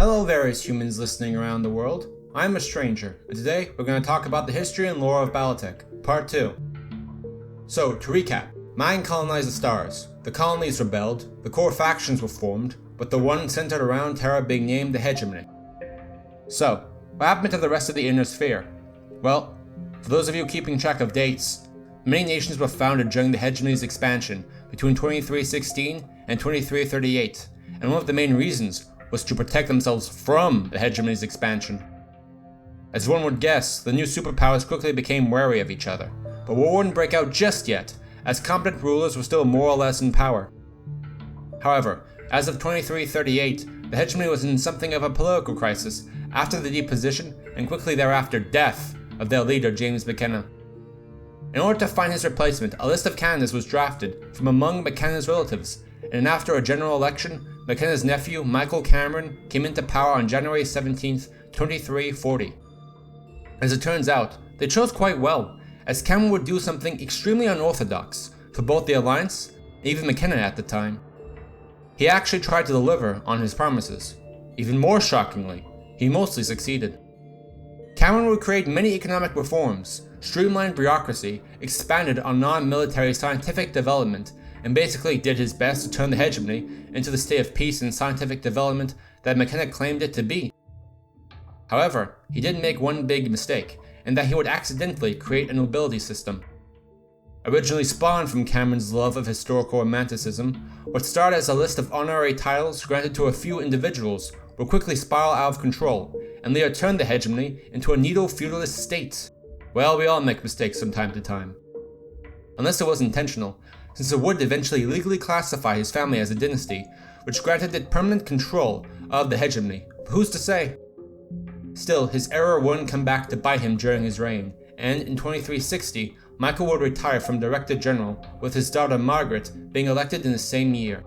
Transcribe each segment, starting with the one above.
Hello various humans listening around the world. I'm a stranger, and today we're going to talk about the history and lore of BattleTech, Part 2. So, to recap, man colonized the stars, the colonies rebelled, the core factions were formed, with the one centered around Terra being named the Hegemony. So, what happened to the rest of the Inner Sphere? Well, for those of you keeping track of dates, many nations were founded during the Hegemony's expansion between 2316 and 2338, and one of the main reasons was to protect themselves from the Hegemony's expansion. As one would guess, the new superpowers quickly became wary of each other, but war wouldn't break out just yet, as competent rulers were still more or less in power. However, as of 2338, the Hegemony was in something of a political crisis after the deposition and quickly thereafter death of their leader James McKenna. In order to find his replacement, a list of candidates was drafted from among McKenna's relatives, and after a general election, McKenna's nephew, Michael Cameron, came into power on January 17, 2340. As it turns out, they chose quite well, as Cameron would do something extremely unorthodox for both the Alliance and even McKenna at the time. He actually tried to deliver on his promises. Even more shockingly, he mostly succeeded. Cameron would create many economic reforms, streamlined bureaucracy, expanded on non-military scientific development, and basically did his best to turn the Hegemony into the state of peace and scientific development that McKenna claimed it to be. However, he did make one big mistake, in that he would accidentally create a nobility system. Originally spawned from Cameron's love of historical romanticism, what started as a list of honorary titles granted to a few individuals would quickly spiral out of control, and later turned the Hegemony into a neo-feudalist state. Well, we all make mistakes from time to time. Unless it was intentional, since it would eventually legally classify his family as a dynasty, which granted it permanent control of the Hegemony. But who's to say? Still, his error wouldn't come back to bite him during his reign, and in 2360, Michael would retire from Director General, with his daughter Margaret being elected in the same year.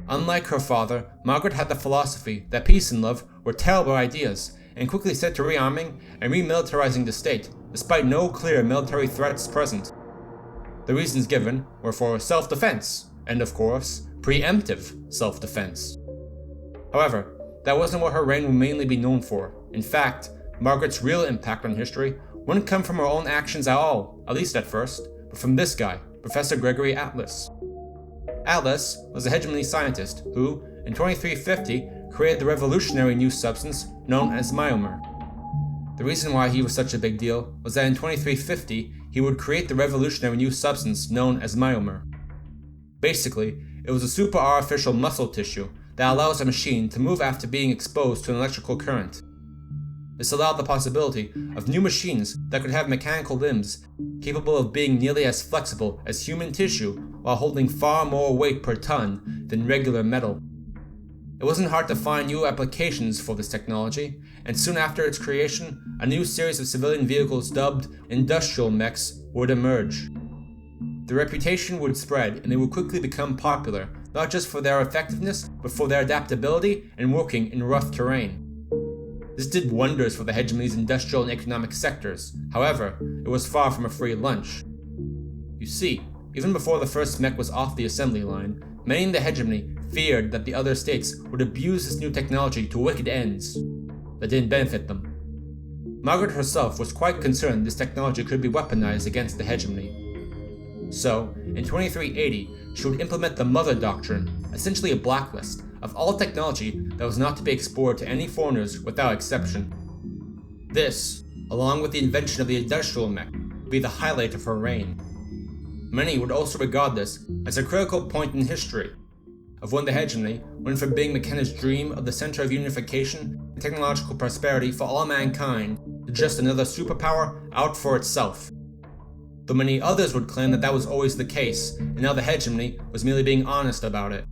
Unlike her father, Margaret had the philosophy that peace and love were terrible ideas, and quickly set to rearming and remilitarizing the state, despite no clear military threats present. The reasons given were for self-defense, and of course, preemptive self-defense. However, that wasn't what her reign would mainly be known for. In fact, Margaret's real impact on history wouldn't come from her own actions at all, at least at first, but from this guy, Professor Gregory Atlas. Atlas was a Hegemony scientist who, in 2350, created the revolutionary new substance known as myomer. The reason why he was such a big deal was that in 2350, he would create the revolutionary new substance known as myomer. Basically, it was a super artificial muscle tissue that allows a machine to move after being exposed to an electrical current. This allowed the possibility of new machines that could have mechanical limbs capable of being nearly as flexible as human tissue while holding far more weight per ton than regular metal. It wasn't hard to find new applications for this technology, and soon after its creation, a new series of civilian vehicles dubbed industrial mechs would emerge. The reputation would spread, and they would quickly become popular, not just for their effectiveness, but for their adaptability and working in rough terrain. This did wonders for the Hegemony's industrial and economic sectors. However, it was far from a free lunch. You see, even before the first mech was off the assembly line, many in the Hegemony feared that the other states would abuse this new technology to wicked ends that didn't benefit them. Margaret herself was quite concerned this technology could be weaponized against the Hegemony. So, in 2380, she would implement the Mother Doctrine, essentially a blacklist of all technology that was not to be explored to any foreigners without exception. This, along with the invention of the industrial mech, would be the highlight of her reign. Many would also regard this as a critical point in history, of when the Hegemony went from being McKenna's dream of the center of unification and technological prosperity for all mankind to just another superpower out for itself. Though many others would claim that that was always the case, and now the Hegemony was merely being honest about it.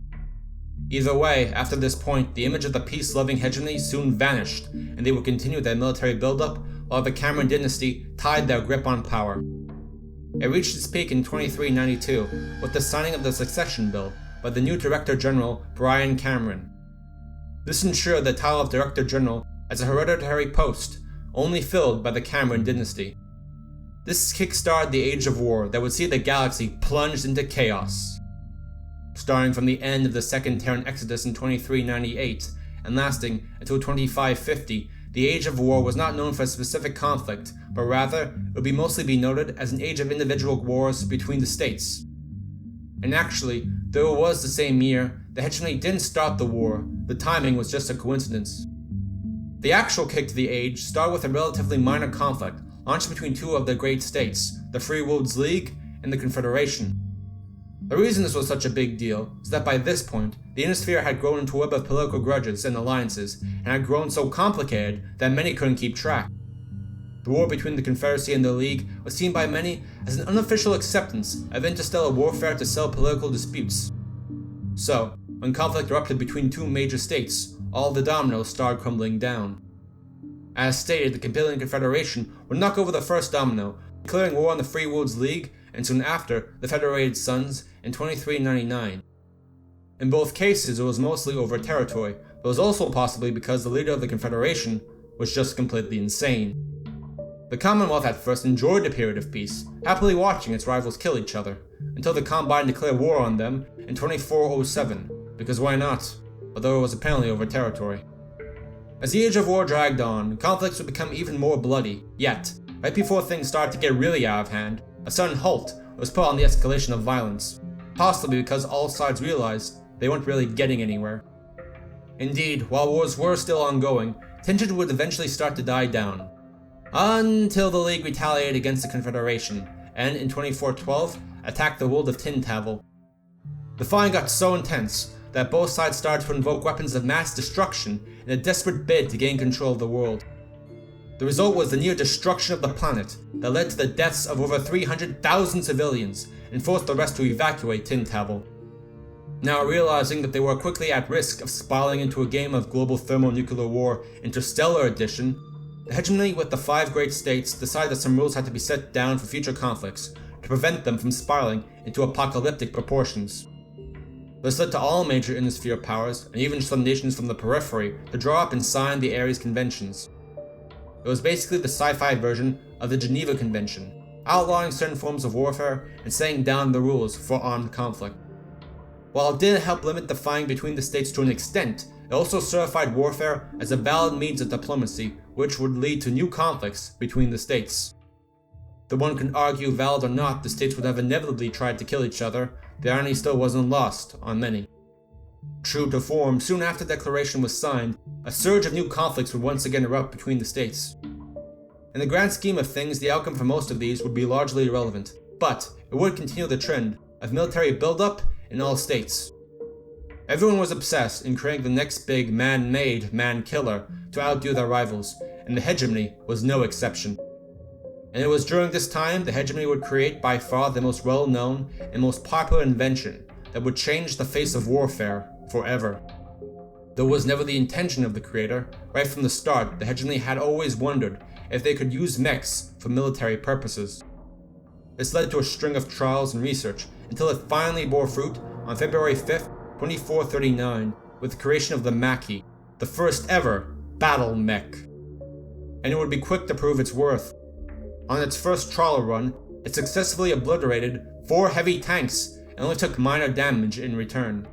Either way, after this point, the image of the peace-loving Hegemony soon vanished, and they would continue their military buildup while the Cameron dynasty tied their grip on power. It reached its peak in 2392 with the signing of the Succession Bill by the new Director General Brian Cameron. This ensured the title of Director General as a hereditary post, only filled by the Cameron dynasty. This kickstarted the Age of War that would see the galaxy plunged into chaos. Starting from the end of the Second Terran Exodus in 2398, and lasting until 2550, the age of war was not known for a specific conflict, but rather it would mostly be noted as an age of individual wars between the states. And actually, though it was the same year, the hegemony didn't start the war, the timing was just a coincidence. The actual kick to the age started with a relatively minor conflict launched between two of the great states, the Free Worlds League and the Confederation. The reason this was such a big deal is that by this point, the Innisphere had grown into a web of political grudges and alliances, and had grown so complicated that many couldn't keep track. The war between the Confederacy and the League was seen by many as an unofficial acceptance of interstellar warfare to settle political disputes. So, when conflict erupted between two major states, all the dominoes started crumbling down. As stated, the Compelling Confederation would knock over the first domino, declaring war on the Free Worlds League, and soon after, the Federated Suns in 2399. In both cases, it was mostly over territory, but it was also possibly because the leader of the Confederation was just completely insane. The Commonwealth at first enjoyed the period of peace, happily watching its rivals kill each other, until the Combine declared war on them in 2407, because why not, although it was apparently over territory. As the Age of War dragged on, conflicts would become even more bloody, yet, right before things started to get really out of hand, a sudden halt was put on the escalation of violence, possibly because all sides realized they weren't really getting anywhere. Indeed, while wars were still ongoing, tension would eventually start to die down, until the League retaliated against the Confederation, and in 2412, attacked the world of Tintavel. The fighting got so intense that both sides started to invoke weapons of mass destruction in a desperate bid to gain control of the world. The result was the near destruction of the planet that led to the deaths of over 300,000 civilians and forced the rest to evacuate Tintavel. Now realizing that they were quickly at risk of spiraling into a game of global thermonuclear war Interstellar Edition, the hegemony with the 5 great states decided that some rules had to be set down for future conflicts to prevent them from spiraling into apocalyptic proportions. This led to all major Innisphere powers, and even some nations from the periphery, to draw up and sign the Ares Conventions. It was basically the sci-fi version of the Geneva Convention, outlawing certain forms of warfare and setting down the rules for armed conflict. While it did help limit the fighting between the states to an extent, it also certified warfare as a valid means of diplomacy, which would lead to new conflicts between the states. Though one can argue, valid or not, the states would have inevitably tried to kill each other, the irony still wasn't lost on many. True to form, soon after the declaration was signed, a surge of new conflicts would once again erupt between the states. In the grand scheme of things, the outcome for most of these would be largely irrelevant, but it would continue the trend of military buildup in all states. Everyone was obsessed in creating the next big man-made man-killer to outdo their rivals, and the hegemony was no exception. And it was during this time the hegemony would create by far the most well-known and most popular invention that would change the face of warfare forever. Though it was never the intention of the creator, right from the start the hegemony had always wondered if they could use mechs for military purposes. This led to a string of trials and research until it finally bore fruit on February 5th, 2439, with the creation of the Maquis, the first ever battle mech. And it would be quick to prove its worth. On its first trial run, it successfully obliterated 4 heavy tanks and only took minor damage in return.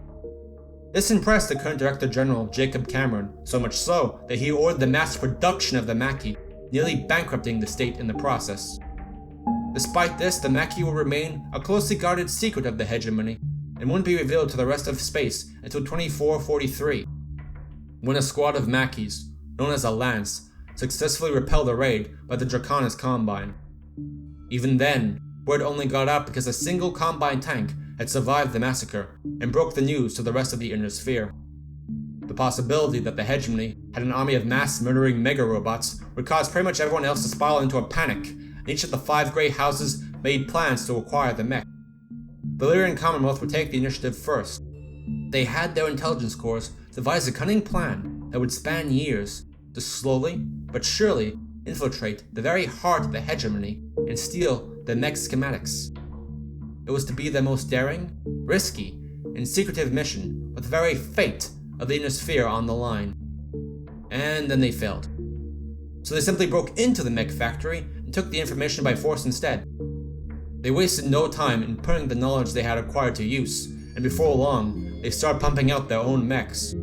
This impressed the current Director General, Jacob Cameron, so much so that he ordered the mass production of the Maquis, nearly bankrupting the state in the process. Despite this, the Maquis will remain a closely guarded secret of the hegemony, and wouldn't be revealed to the rest of space until 2443, when a squad of Maquis, known as a Lance, successfully repelled a raid by the Draconis Combine. Even then, word only got out because a single Combine tank had survived the massacre, and broke the news to the rest of the Inner Sphere. The possibility that the hegemony had an army of mass-murdering mega-robots would cause pretty much everyone else to spiral into a panic, and each of the 5 great houses made plans to acquire the mech. The Lyrian Commonwealth would take the initiative first. They had their intelligence corps devise a cunning plan that would span years to slowly, but surely, infiltrate the very heart of the hegemony and steal the mech schematics. It was to be the most daring, risky, and secretive mission with the very fate of the Inner Sphere on the line. And then they failed. So they simply broke into the mech factory and took the information by force instead. They wasted no time in putting the knowledge they had acquired to use, and before long, they started pumping out their own mechs.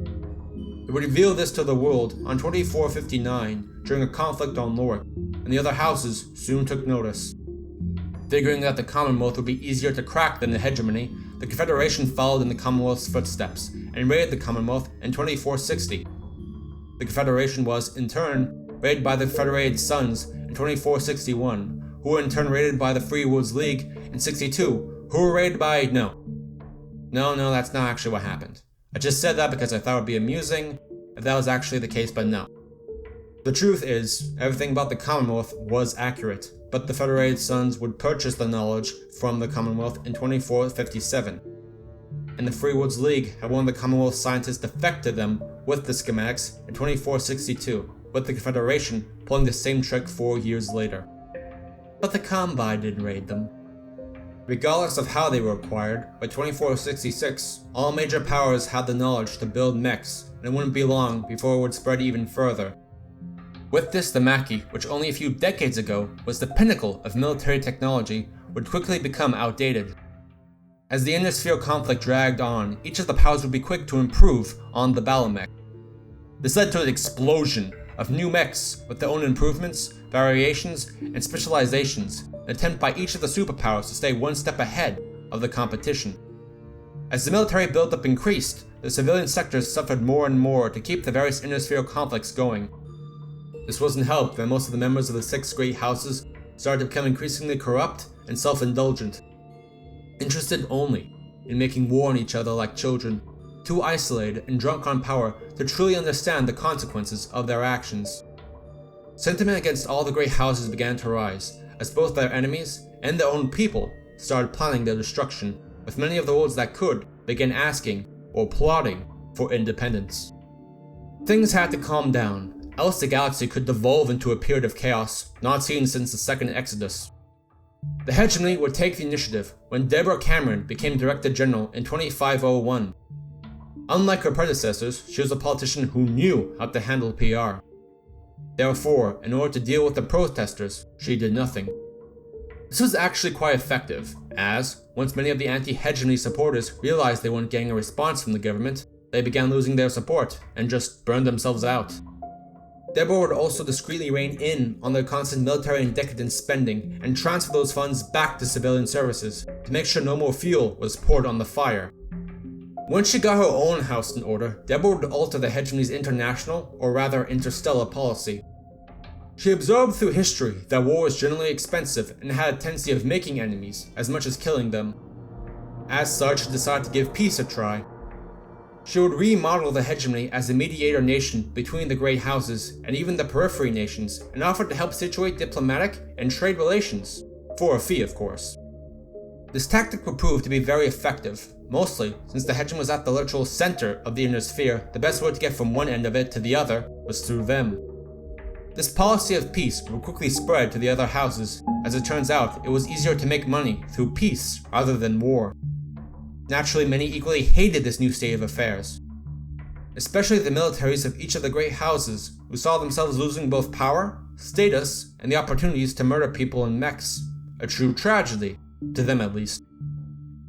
They would reveal this to the world on 2459 during a conflict on Lorik, and the other houses soon took notice. Figuring that the Commonwealth would be easier to crack than the hegemony, the Confederation followed in the Commonwealth's footsteps and raided the Commonwealth in 2460. The Confederation was, in turn, raided by the Federated Sons in 2461, who were in turn raided by the Free Woods League in 62, who were raided by... No, that's not actually what happened. I just said that because I thought it would be amusing if that was actually the case, but no. The truth is, everything about the Commonwealth was accurate, but the Federated Sons would purchase the knowledge from the Commonwealth in 2457. And the Free Woods League had one of the Commonwealth scientists defect to them with the schematics in 2462, with the Confederation pulling the same trick 4 years later. But the Combine didn't raid them. Regardless of how they were acquired, by 2466, all major powers had the knowledge to build mechs, and it wouldn't be long before it would spread even further. With this, the Maquis, which only a few decades ago was the pinnacle of military technology, would quickly become outdated. As the Inner-Sphere conflict dragged on, each of the powers would be quick to improve on the battle mech. This led to an explosion of new mechs with their own improvements, variations, and specializations, an attempt by each of the superpowers to stay one step ahead of the competition. As the military buildup increased, the civilian sectors suffered more and more to keep the various Inner-Sphere conflicts going. This wasn't helped when most of the members of the 6 great houses started to become increasingly corrupt and self-indulgent, interested only in making war on each other like children, too isolated and drunk on power to truly understand the consequences of their actions. Sentiment against all the great houses began to rise, as both their enemies and their own people started planning their destruction, with many of the worlds that could begin asking or plotting for independence. Things had to calm down, else the galaxy could devolve into a period of chaos not seen since the Second Exodus. The hegemony would take the initiative when Deborah Cameron became Director General in 2501. Unlike her predecessors, she was a politician who knew how to handle PR. Therefore, in order to deal with the protesters, she did nothing. This was actually quite effective, as, once many of the anti-hegemony supporters realized they weren't getting a response from the government, they began losing their support and just burned themselves out. Deborah would also discreetly rein in on their constant military and decadent spending and transfer those funds back to civilian services to make sure no more fuel was poured on the fire. Once she got her own house in order, Deborah would alter the hegemony's international, or rather interstellar policy. She observed through history that war was generally expensive and had a tendency of making enemies as much as killing them. As such, she decided to give peace a try. She would remodel the hegemony as a mediator nation between the great houses and even the periphery nations, and offered to help situate diplomatic and trade relations, for a fee of course. This tactic would prove to be very effective, mostly since the hegemony was at the literal center of the Inner Sphere. The best way to get from one end of it to the other was through them. This policy of peace would quickly spread to the other houses. As it turns out, it was easier to make money through peace rather than war. Naturally, many equally hated this new state of affairs, especially the militaries of each of the great houses, who saw themselves losing both power, status, and the opportunities to murder people in mechs. A true tragedy, to them at least.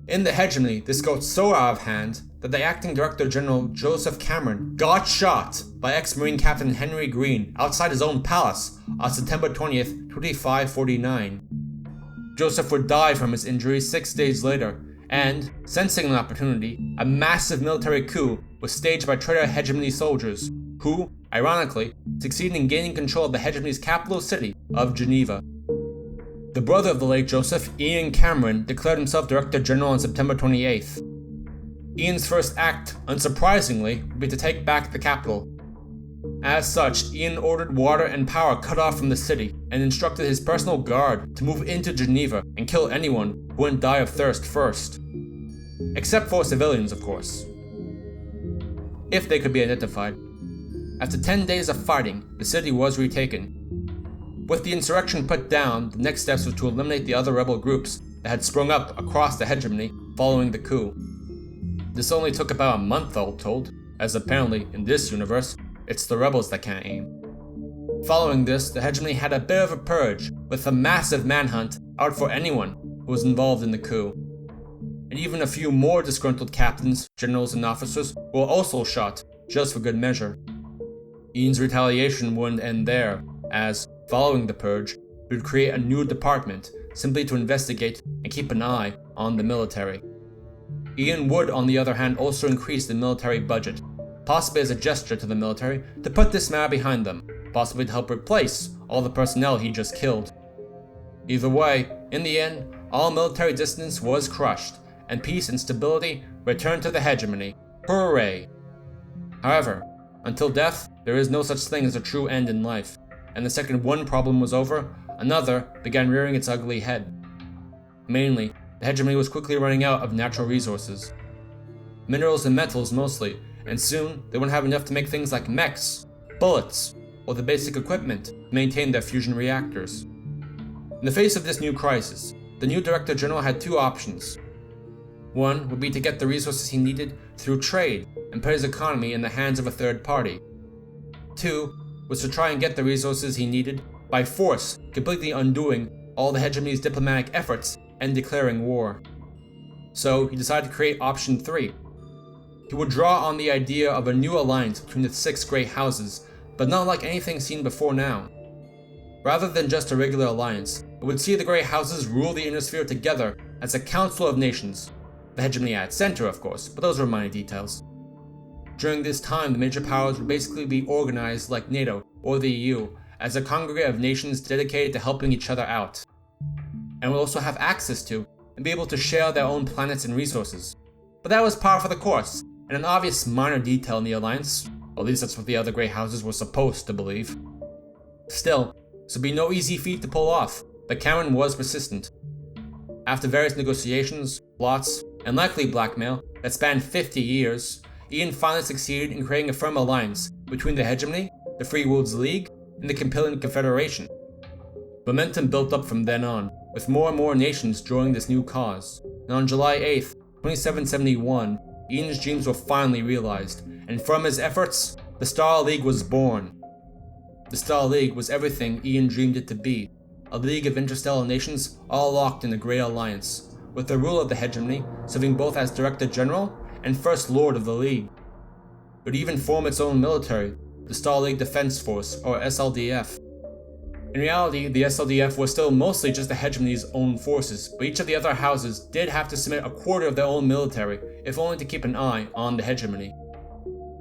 In the hegemony, this got so out of hand that the acting Director General Joseph Cameron got shot by ex-Marine Captain Henry Green outside his own palace on September 20th, 2549. Joseph would die from his injuries 6 days later, and, sensing an opportunity, a massive military coup was staged by traitor hegemony soldiers, who, ironically, succeeded in gaining control of the hegemony's capital city of Geneva. The brother of the late Joseph, Ian Cameron, declared himself Director General on September 28th. Ian's first act, unsurprisingly, would be to take back the capital. As such, Ian ordered water and power cut off from the city, and instructed his personal guard to move into Geneva and kill anyone who wouldn't die of thirst first. Except for civilians, of course. If they could be identified. After 10 days of fighting, the city was retaken. With the insurrection put down, the next steps was to eliminate the other rebel groups that had sprung up across the hegemony following the coup. This only took about a month, all told, as apparently, in this universe, it's the rebels that can't aim. Following this, the hegemony had a bit of a purge, with a massive manhunt out for anyone who was involved in the coup. And even a few more disgruntled captains, generals, and officers were also shot, just for good measure. Ian's retaliation wouldn't end there, as, following the purge, he would create a new department simply to investigate and keep an eye on the military. Ian would, on the other hand, also increase the military budget, possibly as a gesture to the military to put this matter behind them, possibly to help replace all the personnel he just killed. Either way, in the end, all military dissonance was crushed, and peace and stability returned to the hegemony. Hooray! However, until death, there is no such thing as a true end in life, and the second one problem was over, another began rearing its ugly head. Mainly, the hegemony was quickly running out of natural resources. Minerals and metals mostly, and soon they wouldn't have enough to make things like mechs, bullets, or the basic equipment to maintain their fusion reactors. In the face of this new crisis, the new Director General had two options. One would be to get the resources he needed through trade and put his economy in the hands of a third party. Two was to try and get the resources he needed by force, completely undoing all the hegemony's diplomatic efforts and declaring war. So he decided to create option 3. He would draw on the idea of a new alliance between the 6 great houses, but not like anything seen before now. Rather than just a regular alliance, it would see the great houses rule the inner sphere together as a council of nations. The hegemony at its center, of course, but those were minor details. During this time, the major powers would basically be organized like NATO or the EU, as a congregate of nations dedicated to helping each other out, and would also have access to and be able to share their own planets and resources. But that was par for the course, and an obvious minor detail in the alliance, or at least that's what the other great houses were supposed to believe. Still, this would be no easy feat to pull off, but Cameron was persistent. After various negotiations, plots, and likely blackmail that spanned 50 years, Ian finally succeeded in creating a firm alliance between the hegemony, the Free Worlds League, and the Campillian Confederation. Momentum built up from then on, with more and more nations joining this new cause, and on July 8th, 2771, Ian's dreams were finally realized, and from his efforts, the Star League was born. The Star League was everything Ian dreamed it to be, a league of interstellar nations all locked in a great alliance, with the rule of the hegemony serving both as Director General and First Lord of the League. It would even form its own military, the Star League Defense Force, or SLDF. In reality, the SLDF was still mostly just the hegemony's own forces, but each of the other houses did have to submit a quarter of their own military, if only to keep an eye on the hegemony.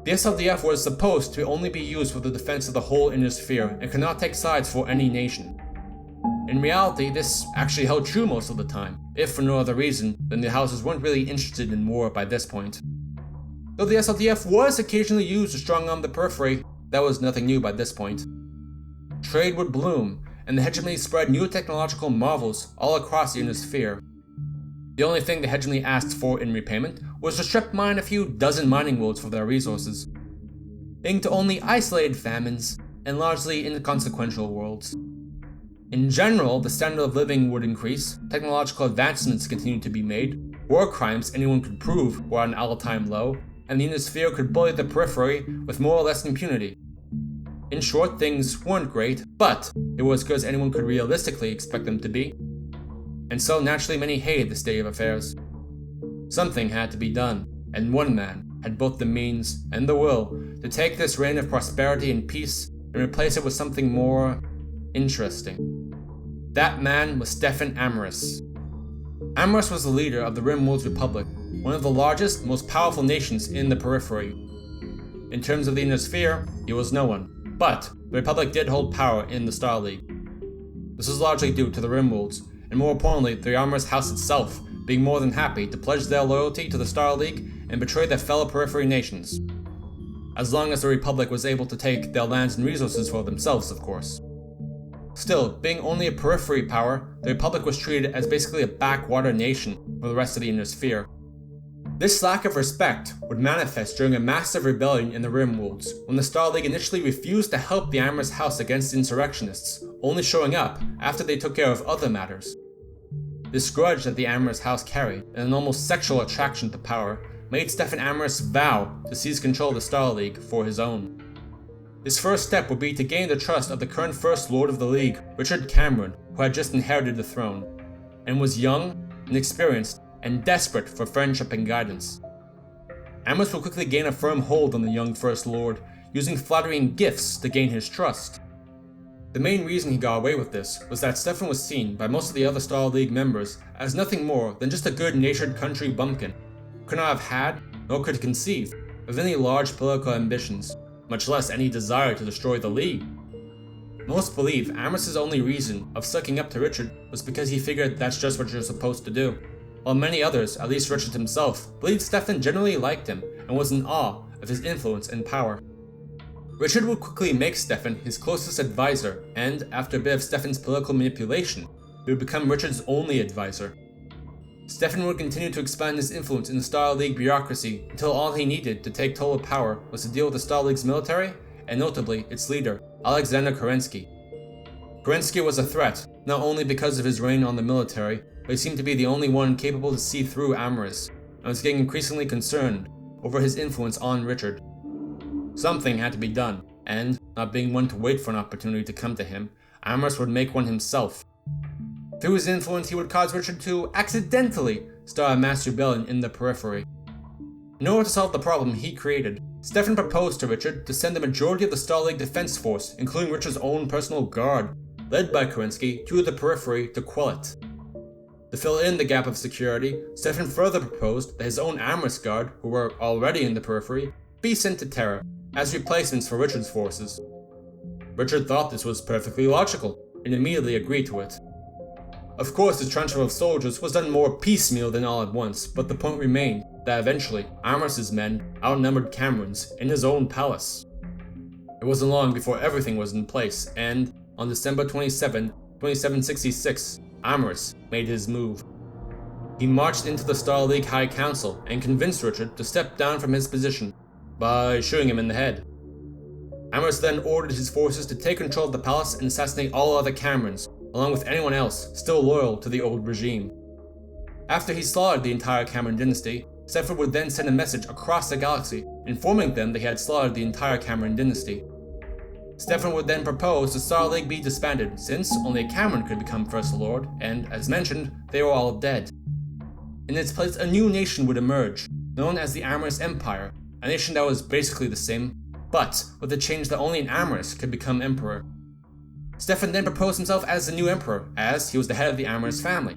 The SLDF was supposed to only be used for the defense of the whole inner sphere and could not take sides for any nation. In reality, this actually held true most of the time, if for no other reason than the houses weren't really interested in war by this point. Though the SLDF was occasionally used to strong-arm the periphery, that was nothing new by this point. Trade would bloom, and the hegemony spread new technological marvels all across the inner sphere. The only thing the hegemony asked for in repayment was to strip mine a few dozen mining worlds for their resources, leading to only isolated famines and largely inconsequential worlds. In general, the standard of living would increase, technological advancements continued to be made, war crimes anyone could prove were at an all-time low, and the inner sphere could bully the periphery with more or less impunity. In short, things weren't great, but they were as good as anyone could realistically expect them to be. And so naturally many hated the state of affairs. Something had to be done, and one man had both the means and the will to take this reign of prosperity and peace and replace it with something more interesting. That man was Stefan Amaris. Amaris was the leader of the Rimworld's Republic, one of the largest, most powerful nations in the periphery. In terms of the inner sphere, he was no one, but the Republic did hold power in the Star League. This was largely due to the Rimworlds, and more importantly, the Amaris house itself being more than happy to pledge their loyalty to the Star League and betray their fellow periphery nations. As long as the Republic was able to take their lands and resources for themselves, of course. Still, being only a periphery power, the Republic was treated as basically a backwater nation for the rest of the inner sphere. This lack of respect would manifest during a massive rebellion in the Rimworlds, when the Star League initially refused to help the Amaris house against insurrectionists, only showing up after they took care of other matters. This grudge that the Amaris house carried, and an almost sexual attraction to power, made Stefan Amaris vow to seize control of the Star League for his own. His first step would be to gain the trust of the current First Lord of the League, Richard Cameron, who had just inherited the throne, and was young, inexperienced, and desperate for friendship and guidance. Amaris would quickly gain a firm hold on the young First Lord, using flattery and gifts to gain his trust. The main reason he got away with this was that Stefan was seen by most of the other Star League members as nothing more than just a good-natured country bumpkin, who could not have had, nor could conceive, of any large political ambitions, much less any desire to destroy the League. Most believe Amaris' only reason of sucking up to Richard was because he figured that's just what you're supposed to do, while many others, at least Richard himself, believed Stefan generally liked him and was in awe of his influence and power. Richard would quickly make Stefan his closest advisor, and after a bit of Stefan's political manipulation, he would become Richard's only advisor. Stefan would continue to expand his influence in the Star League bureaucracy until all he needed to take total power was to deal with the Star League's military, and notably its leader, Alexander Kerensky. Kerensky was a threat, not only because of his reign on the military, but he seemed to be the only one capable to see through Amaris, and was getting increasingly concerned over his influence on Richard. Something had to be done, and, not being one to wait for an opportunity to come to him, Amaris would make one himself. Through his influence, he would cause Richard to accidentally start a mass rebellion in the periphery. In order to solve the problem he created, Stefan proposed to Richard to send the majority of the Star League defense force, including Richard's own personal guard, led by Kerensky, to the periphery to quell it. To fill in the gap of security, Stefan further proposed that his own Amaris guard, who were already in the periphery, be sent to Terra, as replacements for Richard's forces. Richard thought this was perfectly logical, and immediately agreed to it. Of course, the transfer of soldiers was done more piecemeal than all at once, but the point remained that eventually Amaris' men outnumbered Cameron's in his own palace. It wasn't long before everything was in place, and on December 27, 2766, Amaris made his move. He marched into the Star League High Council and convinced Richard to step down from his position by shooting him in the head. Amaris then ordered his forces to take control of the palace and assassinate all other Camerons, along with anyone else still loyal to the old regime. After he slaughtered the entire Cameron dynasty, Stefan would then send a message across the galaxy informing them that he had slaughtered the entire Cameron dynasty. Stefan would then propose the Star League be disbanded, since only a Cameron could become First Lord, and as mentioned, they were all dead. In its place, a new nation would emerge, known as the Amaris Empire, a nation that was basically the same, but with the change that only an Amaris could become emperor. Stefan then proposed himself as the new emperor, as he was the head of the Amaris family.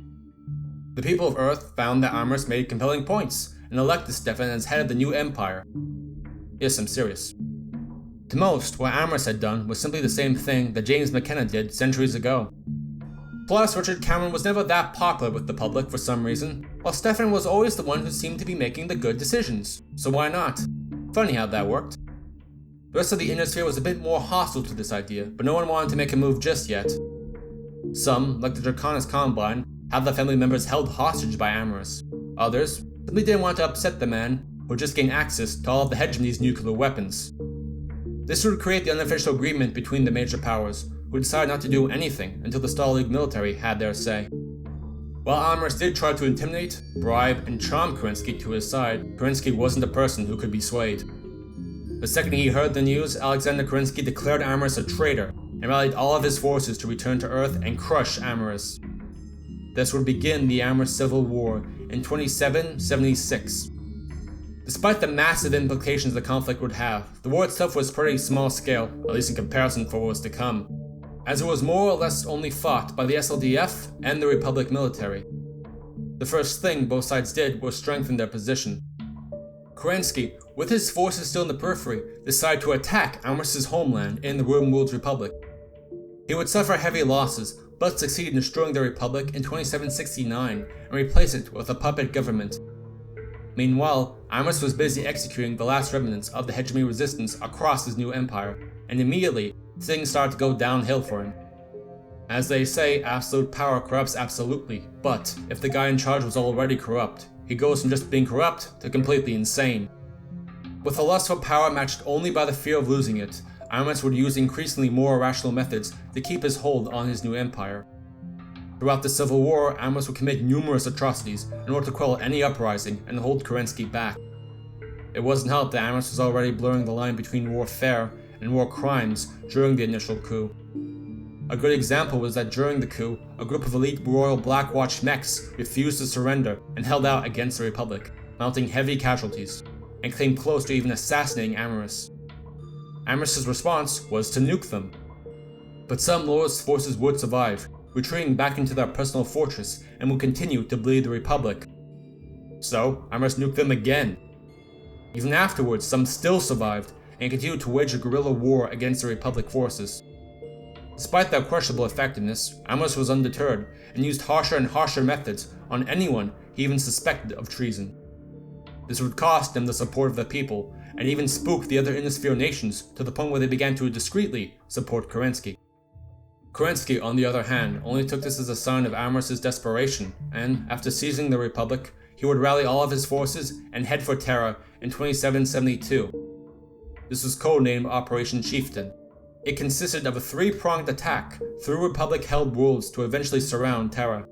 The people of Earth found that Amaris made compelling points, and elected Stefan as head of the new empire. Yes, I'm serious. To most, what Amaris had done was simply the same thing that James McKenna did centuries ago. Plus, Richard Cameron was never that popular with the public for some reason, while Stefan was always the one who seemed to be making the good decisions, so why not? Funny how that worked. The rest of the Inner Sphere was a bit more hostile to this idea, but no one wanted to make a move just yet. Some, like the Draconis Combine, had their family members held hostage by Amaris. Others simply didn't want to upset the man who had just gained access to all of the hegemon's nuclear weapons. This would create the unofficial agreement between the major powers, who decided not to do anything until the Star League military had their say. While Amaris did try to intimidate, bribe, and charm Kerensky to his side, Kerensky wasn't a person who could be swayed. The second he heard the news, Alexander Kerensky declared Amaris a traitor, and rallied all of his forces to return to Earth and crush Amaris. This would begin the Amaris Civil War in 2776. Despite the massive implications the conflict would have, the war itself was pretty small scale, at least in comparison for what was to come, as it was more or less only fought by the SLDF and the Republic military. The first thing both sides did was strengthen their position. Kerensky, with his forces still in the periphery, decided to attack Amaris' homeland in the Wormwold Republic. He would suffer heavy losses, but succeed in destroying the Republic in 2769 and replace it with a puppet government. Meanwhile, Amaris was busy executing the last remnants of the hegemony resistance across his new empire, and immediately, things started to go downhill for him. As they say, absolute power corrupts absolutely, but if the guy in charge was already corrupt, he goes from just being corrupt to completely insane. With a lust for power matched only by the fear of losing it, Amaris would use increasingly more irrational methods to keep his hold on his new empire. Throughout the Civil War, Amaris would commit numerous atrocities in order to quell any uprising and hold Kerensky back. It wasn't helped that Amaris was already blurring the line between warfare and war crimes during the initial coup. A good example was that during the coup, a group of elite Royal Blackwatch mechs refused to surrender and held out against the Republic, mounting heavy casualties. and claimed close to even assassinating Amaris. Amaris' response was to nuke them. But some loyalist forces would survive, retreating back into their personal fortress and would continue to bleed the Republic. So, Amaris nuked them again. Even afterwards, some still survived and continued to wage a guerrilla war against the Republic forces. Despite their questionable effectiveness, Amaris was undeterred and used harsher and harsher methods on anyone he even suspected of treason. This would cost him the support of the people, and even spook the other Innisphere nations to the point where they began to discreetly support Kerensky. Kerensky, on the other hand, only took this as a sign of Amaris' desperation, and after seizing the Republic, he would rally all of his forces and head for Terra in 2772. This was codenamed Operation Chieftain. It consisted of a three-pronged attack through Republic-held worlds to eventually surround Terra.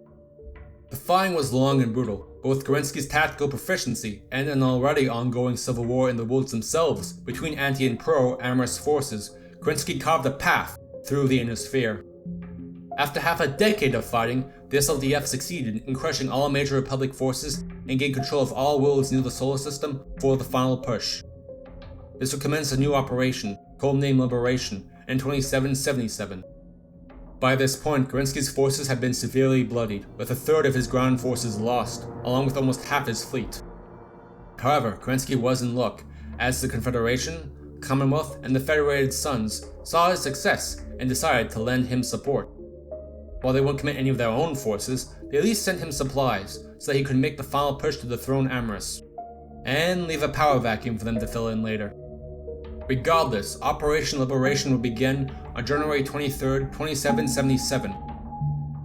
The fighting was long and brutal, but with Kerensky's tactical proficiency and an already ongoing civil war in the worlds themselves between anti and pro-Amaris forces, Kerensky carved a path through the Inner Sphere. After half a decade of fighting, the SLDF succeeded in crushing all major Republic forces and gained control of all worlds near the solar system for the final push. This would commence a new operation, codenamed Liberation, in 2777. By this point, Kerensky's forces had been severely bloodied, with a third of his ground forces lost, along with almost half his fleet. However, Kerensky was in luck, as the Confederation, Commonwealth, and the Federated Suns saw his success and decided to lend him support. While they wouldn't commit any of their own forces, they at least sent him supplies so that he could make the final push to dethrone Amaris, and leave a power vacuum for them to fill in later. Regardless, Operation Liberation would begin on January 23, 2777,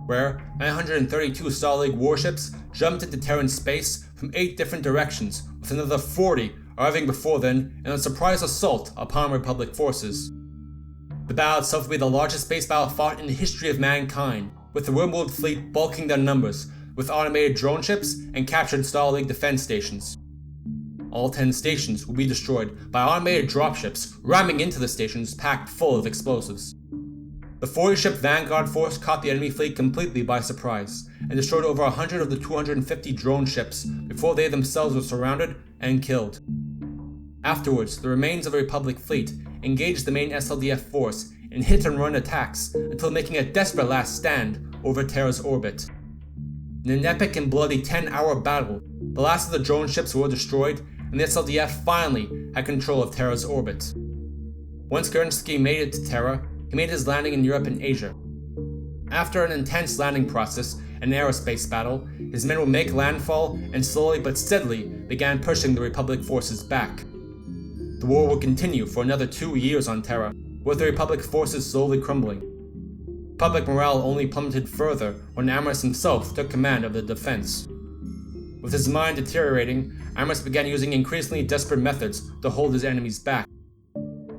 where 932 Star League warships jumped into Terran space from 8 different directions, with another 40 arriving before then in a surprise assault upon Republic forces. The battle itself would be the largest space battle fought in the history of mankind, with the Wormwood fleet bulking their numbers, with automated drone ships and captured Star League defense stations. All 10 stations would be destroyed by automated dropships ramming into the stations packed full of explosives. The 40-ship Vanguard force caught the enemy fleet completely by surprise, and destroyed over 100 of the 250 drone ships before they themselves were surrounded and killed. Afterwards, the remains of the Republic fleet engaged the main SLDF force in hit-and-run attacks until making a desperate last stand over Terra's orbit. In an epic and bloody 10-hour battle, the last of the drone ships were destroyed, and the SLDF finally had control of Terra's orbit. Once Kerensky made it to Terra, he made his landing in Europe and Asia. After an intense landing process and an aerospace battle, his men would make landfall and slowly but steadily began pushing the Republic forces back. The war would continue for another 2 years on Terra, with the Republic forces slowly crumbling. Public morale only plummeted further when Amaris himself took command of the defense. With his mind deteriorating, Amaris began using increasingly desperate methods to hold his enemies back.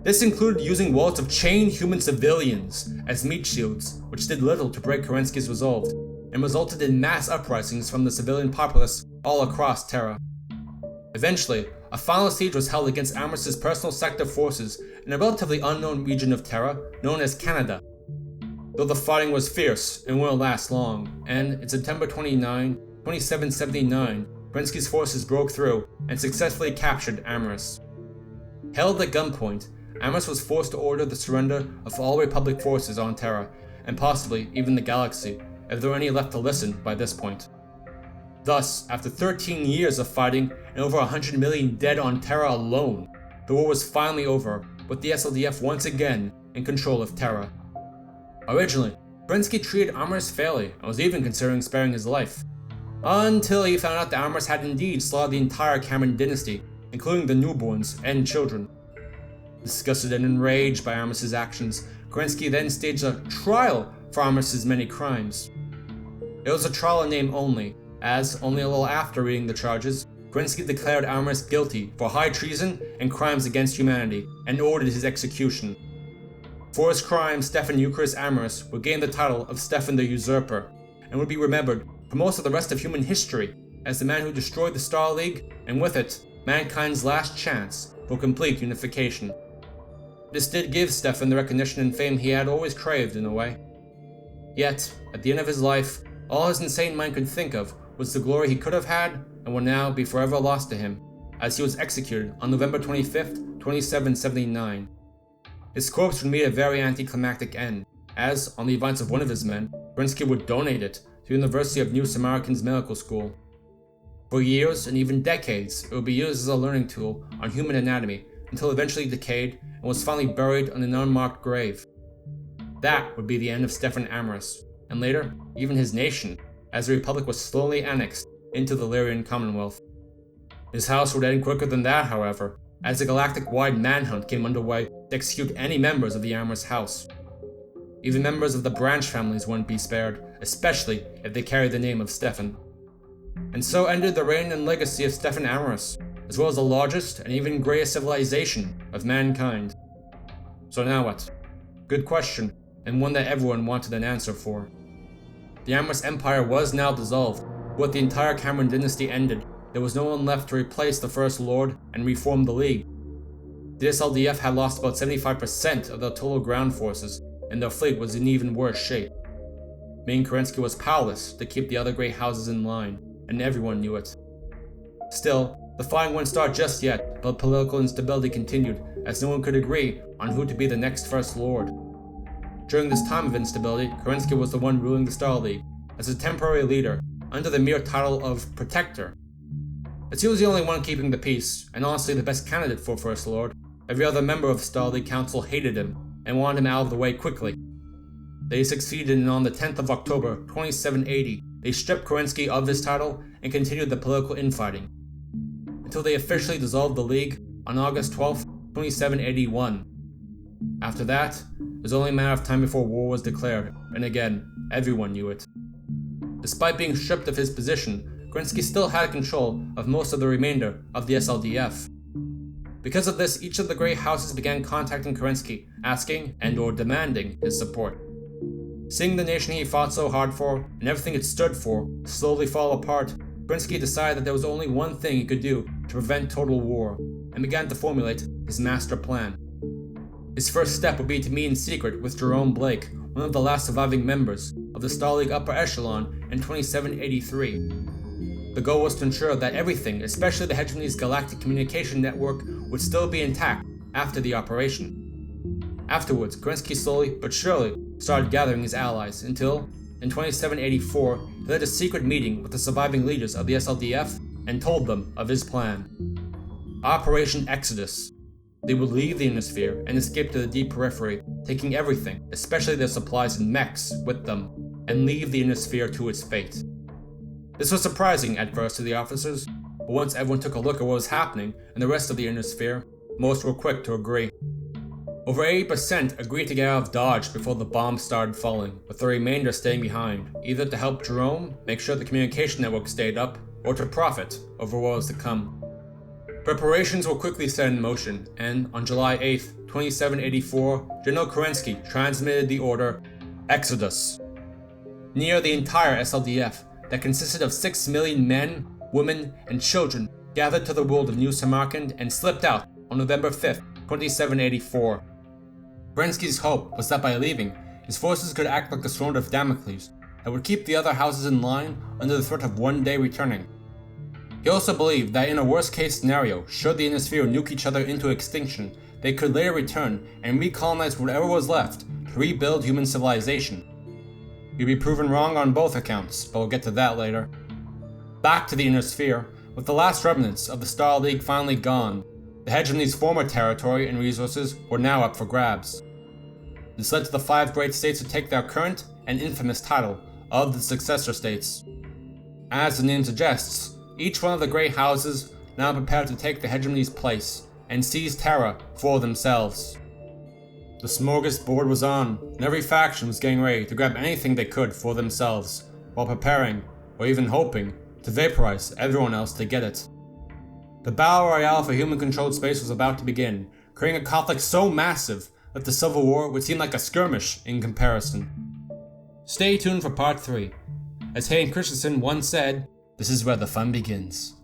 This included using walls of chained human civilians as meat shields, which did little to break Kerensky's resolve, and resulted in mass uprisings from the civilian populace all across Terra. Eventually, a final siege was held against Amaris' personal sector forces in a relatively unknown region of Terra known as Canada. Though the fighting was fierce and wouldn't last long, and in September 29, 2779, Kerensky's forces broke through and successfully captured Amaris. Held at gunpoint, Amaris was forced to order the surrender of all Republic forces on Terra, and possibly even the galaxy, if there were any left to listen by this point. Thus, after 13 years of fighting and over 100 million dead on Terra alone, the war was finally over, with the SLDF once again in control of Terra. Originally, Kerensky treated Amaris fairly and was even considering sparing his life, until he found out that Amaris had indeed slaughtered the entire Cameron dynasty, including the newborns and children. Disgusted and enraged by Amaris' actions, Kerensky then staged a trial for Amaris' many crimes. It was a trial in name only, as, only a little after reading the charges, Kerensky declared Amaris guilty for high treason and crimes against humanity, and ordered his execution. For his crimes, Stefan Eucharis Amaris would gain the title of Stefan the Usurper, and would be remembered for most of the rest of human history as the man who destroyed the Star League, and with it, mankind's last chance for complete unification. This did give Stefan the recognition and fame he had always craved in a way. Yet, at the end of his life, all his insane mind could think of was the glory he could have had and would now be forever lost to him, as he was executed on November 25th, 2779. His corpse would meet a very anticlimactic end, as, on the advice of one of his men, Kerensky would donate it to the University of New Samarkand's medical school. For years and even decades, it would be used as a learning tool on human anatomy until eventually decayed and was finally buried in an unmarked grave. That would be the end of Stefan Amaris, and later, even his nation, as the Republic was slowly annexed into the Lyrian Commonwealth. His house would end quicker than that, however, as a galactic-wide manhunt came underway to execute any members of the Amaris house. Even members of the branch families wouldn't be spared, especially if they carried the name of Stefan. And so ended the reign and legacy of Stefan Amaris, as well as the largest and even greatest civilization of mankind. So now what? Good question, and one that everyone wanted an answer for. The Amaris Empire was now dissolved. With the entire Cameron dynasty ended, there was no one left to replace the First Lord and reform the League. The SLDF had lost about 75% of their total ground forces, and their fleet was in even worse shape. Meaning Kerensky was powerless to keep the other great houses in line, and everyone knew it. Still, the fighting wouldn't start just yet, but political instability continued, as no one could agree on who to be the next First Lord. During this time of instability, Kerensky was the one ruling the Star League, as a temporary leader, under the mere title of Protector. As he was the only one keeping the peace, and honestly the best candidate for First Lord, every other member of the Star League Council hated him, and wanted him out of the way quickly. They succeeded, and on the 10th of October, 2780, they stripped Kerensky of his title and continued the political infighting, until they officially dissolved the League on August 12th, 2781. After that, it was only a matter of time before war was declared, and again, everyone knew it. Despite being stripped of his position, Kerensky still had control of most of the remainder of the SLDF. Because of this, each of the great houses began contacting Kerensky, asking and/or demanding his support. Seeing the nation he fought so hard for, and everything it stood for, slowly fall apart, Kerensky decided that there was only one thing he could do to prevent total war, and began to formulate his master plan. His first step would be to meet in secret with Jerome Blake, one of the last surviving members of the Star League upper echelon in 2783. The goal was to ensure that everything, especially the hegemon's galactic communication network, would still be intact after the operation. Afterwards, Kerensky slowly but surely started gathering his allies until, in 2784, he led a secret meeting with the surviving leaders of the SLDF and told them of his plan. Operation Exodus. They would leave the Innosphere and escape to the deep periphery, taking everything, especially their supplies and mechs, with them, and leave the Innosphere to its fate. This was surprising at first to the officers, but once everyone took a look at what was happening in the rest of the Innosphere, most were quick to agree. Over 80% agreed to get out of Dodge before the bombs started falling, with the remainder staying behind, either to help Jerome make sure the communication network stayed up, or to profit over what was to come. Preparations were quickly set in motion, and on July 8, 2784, General Kerensky transmitted the order, Exodus. Near the entire SLDF, that consisted of 6 million men, women, and children, gathered to the world of New Samarkand and slipped out on November 5, 2784. Kerensky's hope was that by leaving, his forces could act like the sword of Damocles that would keep the other houses in line under the threat of one day returning. He also believed that in a worst-case scenario, should the Innosphere nuke each other into extinction, they could later return and recolonize whatever was left to rebuild human civilization. He'd be proven wrong on both accounts, but we'll get to that later. Back to the Innosphere, with the last remnants of the Star League finally gone, the hegemon's former territory and resources were now up for grabs. This led to the 5 great states to take their current and infamous title of the successor states. As the name suggests, each one of the great houses now prepared to take the hegemon's place and seize Terra for themselves. The smorgasbord was on, and every faction was getting ready to grab anything they could for themselves, while preparing, or even hoping, to vaporize everyone else to get it. The battle royale for human-controlled space was about to begin, creating a conflict so massive that the Civil War would seem like a skirmish in comparison. Stay tuned for part 3. As Hayden Christensen once said, this is where the fun begins.